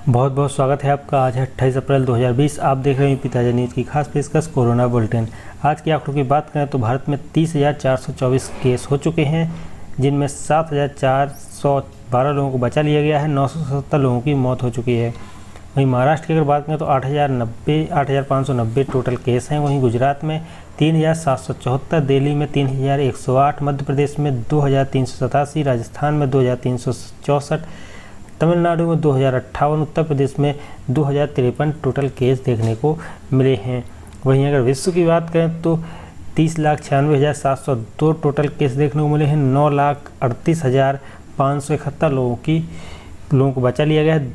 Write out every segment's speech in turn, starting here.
बहुत बहुत स्वागत है आपका। आज है 28 अप्रैल 2020। आप देख रहे हैं पिताजी न्यूज़ की खास पेशकश कोरोना बुलेटिन। आज के आंकड़ों की बात करें तो भारत में 30,424 केस हो चुके हैं, जिनमें 7,412 लोगों को बचा लिया गया है। 977 लोगों की मौत हो चुकी है। वहीं महाराष्ट्र की अगर बात करें तो 8,590 टोटल केस हैं। वहीं गुजरात में 3,774, दिल्ली में 3,108, मध्य प्रदेश में 2,387, राजस्थान में 2,364, तमिलनाडु में 2,058, उत्तर प्रदेश में 2,053 टोटल केस देखने को मिले हैं। वहीं अगर विश्व की बात करें तो 30,96,702 टोटल केस देखने को मिले हैं। 9,38,571 लोगों को बचा लिया गया है।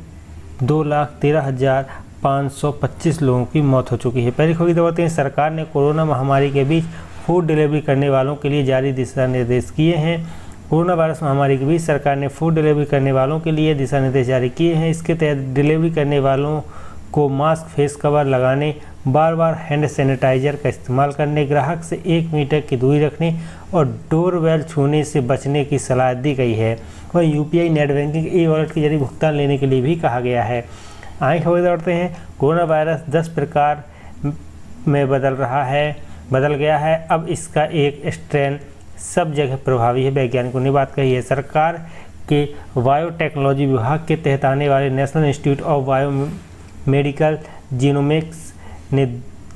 2,13,525 लोगों की मौत हो चुकी है। पहली खबर बताते हैं, सरकार ने कोरोना महामारी के बीच फूड डिलीवरी करने वालों के लिए जारी दिशा निर्देश किए हैं। कोरोना वायरस महामारी के बीच सरकार ने फूड डिलीवरी करने वालों के लिए दिशा निर्देश जारी किए हैं। इसके तहत डिलीवरी करने वालों को मास्क, फेस कवर लगाने, बार बार हैंड सैनिटाइजर का इस्तेमाल करने, ग्राहक से 1 मीटर की दूरी रखने और डोरबेल छूने से बचने की सलाह दी गई है। वहीं UPI, net banking, e wallet के जरिए भुगतान लेने के लिए भी कहा गया है। आगे खबर बढ़ते हैं, कोरोना वायरस 10 प्रकार में बदल गया है। अब इसका एक स्ट्रेन सब जगह प्रभावी है, वैज्ञानिकों ने बात कही है। सरकार के बायोटेक्नोलॉजी विभाग के तहत आने वाले national institute of biomedical genomics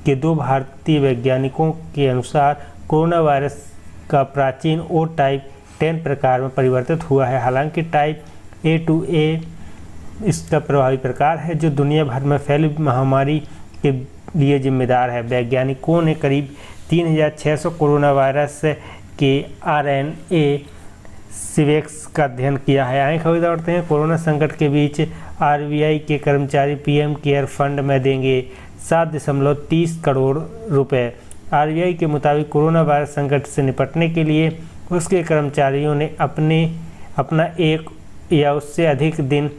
के 2 भारतीय वैज्ञानिकों के अनुसार कोरोना वायरस का प्राचीन ओ टाइप 10 प्रकार में परिवर्तित हुआ है। हालांकि टाइप A2A इसका प्रभावी प्रकार है, जो दुनिया भर में फैली महामारी के लिए जिम्मेदार है। वैज्ञानिकों ने करीब 3,600 कोरोना वायरस के RNA सीवेक्स का अध्ययन किया है। आए खबर बढ़ते हैं, कोरोना संकट के बीच RBI के कर्मचारी PM केयर फंड में देंगे 7.30 करोड़ रुपए। RBI के मुताबिक कोरोना वायरस संकट से निपटने के लिए उसके कर्मचारियों ने अपना 1 या उससे अधिक दिन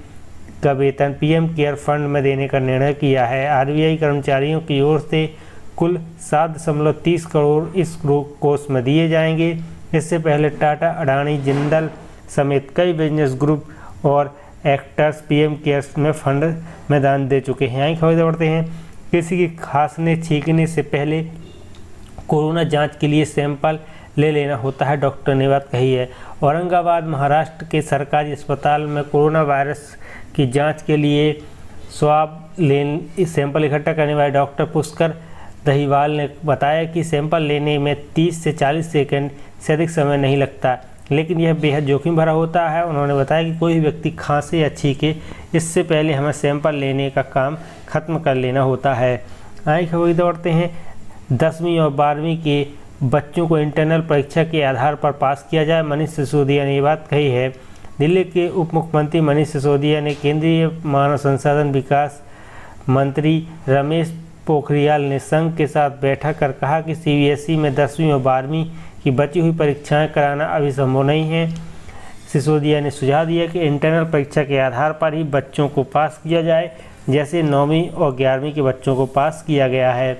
का वेतन PM केयर फंड में देने का निर्णय किया है। RBI कर्मचारियों की ओर से कुल 7.30 करोड़ इस कोष में दिए जाएंगे। इससे पहले टाटा, अडानी, जिंदल समेत कई बिजनेस ग्रुप और एक्टर्स PM केयर्स में फंड में दान दे चुके हैं। यहीं खबर बढ़ते हैं, किसी की खांसने छींकने से पहले कोरोना जांच के लिए सैंपल ले लेना होता है, डॉक्टर ने बात कही है। औरंगाबाद, महाराष्ट्र के सरकारी अस्पताल में कोरोना वायरस की जाँच के लिए स्वाब सैंपल इकट्ठा करने वाले डॉक्टर पुष्कर दहीवाल ने बताया कि सैंपल लेने में 30 से 40 सेकंड से अधिक समय नहीं लगता, लेकिन यह बेहद जोखिम भरा होता है। उन्होंने बताया कि कोई भी व्यक्ति खांसे या छींके, इससे पहले हमें सैंपल लेने का काम खत्म कर लेना होता है। आगे खबर दौड़ते हैं, 10वीं और 12वीं के बच्चों को इंटरनल परीक्षा के आधार पर पास किया जाए, मनीष सिसोदिया ने ये बात कही है। दिल्ली के उप मुख्यमंत्री मनीष सिसोदिया ने केंद्रीय मानव संसाधन विकास मंत्री रमेश पोखरियाल निशंक के साथ बैठक कर कहा कि CBSE में 10वीं और 12वीं की बची हुई परीक्षाएं कराना अभी संभव नहीं है। सिसोदिया ने सुझाव दिया कि इंटरनल परीक्षा के आधार पर ही बच्चों को पास किया जाए, जैसे 9वीं और 11वीं के बच्चों को पास किया गया है।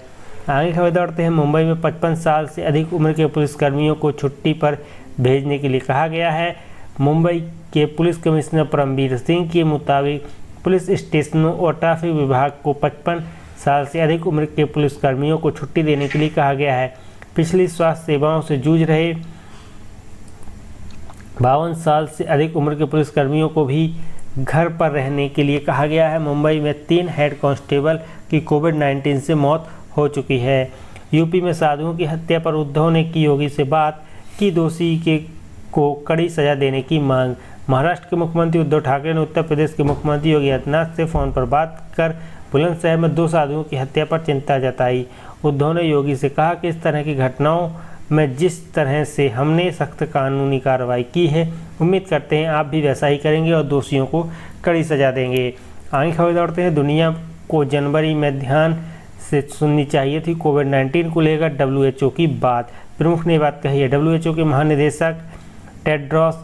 आगे खबर बढ़ते हैं, मुंबई में 55 साल से अधिक उम्र के पुलिसकर्मियों को छुट्टी पर भेजने के लिए कहा गया है। मुंबई के पुलिस कमिश्नर परमवीर सिंह के मुताबिक पुलिस स्टेशनों और ट्रैफिक विभाग को 55 साल से अधिक उम्र के पुलिसकर्मियों को छुट्टी देने के लिए कहा गया है। पिछली स्वास्थ्य सेवाओं से जूझ रहे 52 साल से अधिक उम्र के पुलिसकर्मियों को भी घर पर रहने के लिए कहा गया है। मुंबई में 3 हेड कांस्टेबल की कोविड-19 से मौत हो चुकी है। यूपी में साधुओं की हत्या पर उद्धव ने की योगी से बात की, दोषी को कड़ी सजा देने की मांग। महाराष्ट्र के मुख्यमंत्री उद्धव ठाकरे ने उत्तर प्रदेश के मुख्यमंत्री योगी आदित्यनाथ से फोन पर बात कर बुलंदशहर में 2 साधुओं की हत्या पर चिंता जताई। उद्धव ने योगी से कहा कि इस तरह की घटनाओं में जिस तरह से हमने सख्त कानूनी कार्रवाई की है, उम्मीद करते हैं आप भी वैसा ही करेंगे और दोषियों को कड़ी सजा देंगे। आगे खबर दौड़ते हैं, दुनिया को जनवरी में ध्यान से सुननी चाहिए थी कोविड-19 को लेकर WHO की बात। प्रमुख ने बात कही है। WHO के महानिदेशक टेड्रोस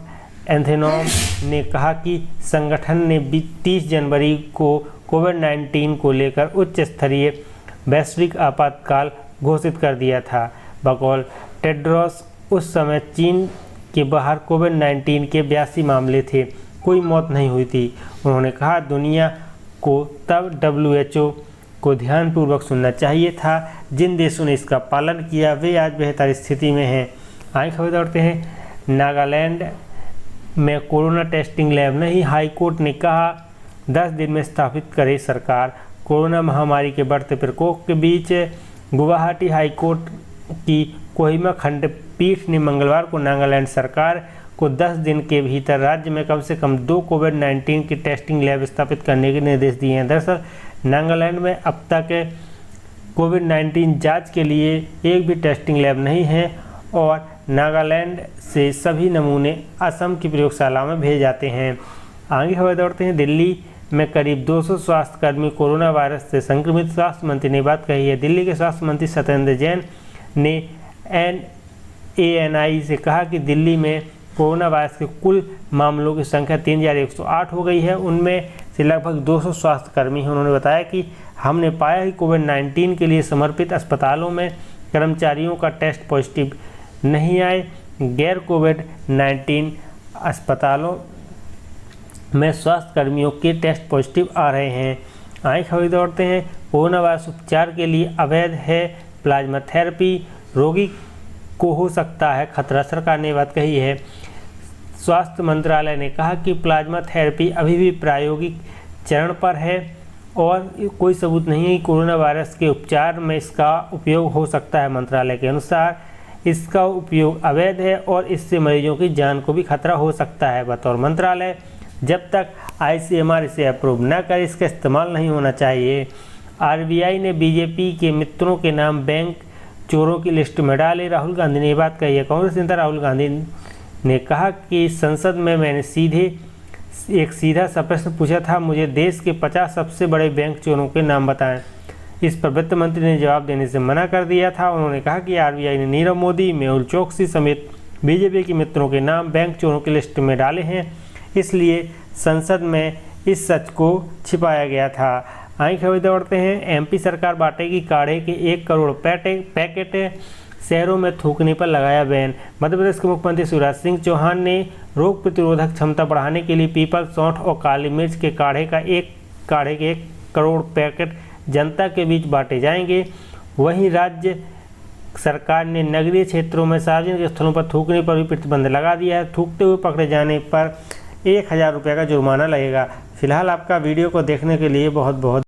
एथेनॉम ने कहा कि संगठन ने 30 जनवरी को कोविड-19 को लेकर उच्च स्तरीय वैश्विक आपातकाल घोषित कर दिया था। बकौल टेड्रोस उस समय चीन के बाहर कोविड-19 के 82 मामले थे, कोई मौत नहीं हुई थी। उन्होंने कहा दुनिया को तब WHO को ध्यानपूर्वक सुनना चाहिए था। जिन देशों ने इसका पालन किया वे आज बेहतर स्थिति में हैं। आगे खबर दौड़ते हैं। नागालैंड में कोरोना टेस्टिंग लैब नहीं, हाईकोर्ट ने कहा 10 दिन में स्थापित करे सरकार। कोरोना महामारी के बढ़ते प्रकोप के बीच गुवाहाटी हाईकोर्ट की कोहिमा खंडपीठ ने मंगलवार को नागालैंड सरकार को 10 दिन के भीतर राज्य में कम से कम 2 कोविड-19 की टेस्टिंग लैब स्थापित करने के निर्देश दिए हैं। दरअसल नागालैंड में अब तक कोविड-19 जांच के लिए एक भी टेस्टिंग लैब नहीं है और नागालैंड से सभी नमूने असम की प्रयोगशाला में भेजे जाते हैं। आगे खबर दौड़ते हैं। दिल्ली में करीब 200 स्वास्थ्यकर्मी कोरोना वायरस से संक्रमित। स्वास्थ्य मंत्री ने बात कही है। दिल्ली के स्वास्थ्य मंत्री सत्येंद्र जैन ने ANI से कहा कि दिल्ली में कोरोना वायरस के कुल मामलों की संख्या 3108 हो गई है। उनमें से लगभग 200 स्वास्थ्यकर्मी हैं। उन्होंने बताया कि हमने पाया कि कोविड-19 के लिए समर्पित अस्पतालों में कर्मचारियों का टेस्ट पॉजिटिव नहीं आए। गैर कोविड-19 अस्पतालों में स्वास्थ्यकर्मियों के टेस्ट पॉजिटिव आ रहे हैं। आगे खबर दौड़ते हैं। कोरोना वायरस उपचार के लिए अवैध है प्लाज्मा थेरेपी, रोगी को हो सकता है खतरा, सरकार ने बात कही है। स्वास्थ्य मंत्रालय ने कहा कि प्लाज्मा थेरेपी अभी भी प्रायोगिक चरण पर है और कोई सबूत नहीं है कि कोरोना वायरस के उपचार में इसका उपयोग हो सकता है। मंत्रालय के अनुसार इसका उपयोग अवैध है और इससे मरीजों की जान को भी खतरा हो सकता है। बतौर मंत्रालय जब तक ICMR इसे अप्रूव न करे इसका इस्तेमाल नहीं होना चाहिए। RBI ने BJP के मित्रों के नाम बैंक चोरों की लिस्ट में डाले। राहुल गांधी ने ये बात कही है। कांग्रेस नेता राहुल गांधी ने कहा कि संसद में मैंने एक सीधा सा प्रश्न पूछा था, मुझे देश के 50 सबसे बड़े बैंक चोरों के नाम बताएं। इस पर वित्त मंत्री ने जवाब देने से मना कर दिया था। उन्होंने कहा कि RBI ने नीरव मोदी, मेहुल चोकसी समेत BJP के मित्रों के नाम बैंक चोरों की लिस्ट में डाले हैं, इसलिए संसद में इस सच को छिपाया गया था। आगे खबर दौड़ते हैं। MP सरकार बांटेगी काढ़े के 1 करोड़ पैकेट, शहरों में थूकने पर लगाया बैन। मध्य प्रदेश के मुख्यमंत्री शिवराज सिंह चौहान ने रोग प्रतिरोधक क्षमता बढ़ाने के लिए पीपल, सौंठ और काली मिर्च के काढ़े के 1 करोड़ पैकेट जनता के बीच बांटे जाएंगे। वहीं राज्य सरकार ने नगरीय क्षेत्रों में सार्वजनिक स्थलों पर थूकने पर भी प्रतिबंध लगा दिया है। थूकते हुए पकड़े जाने पर 1000 रुपये का जुर्माना लगेगा। फिलहाल आपका वीडियो को देखने के लिए बहुत बहुत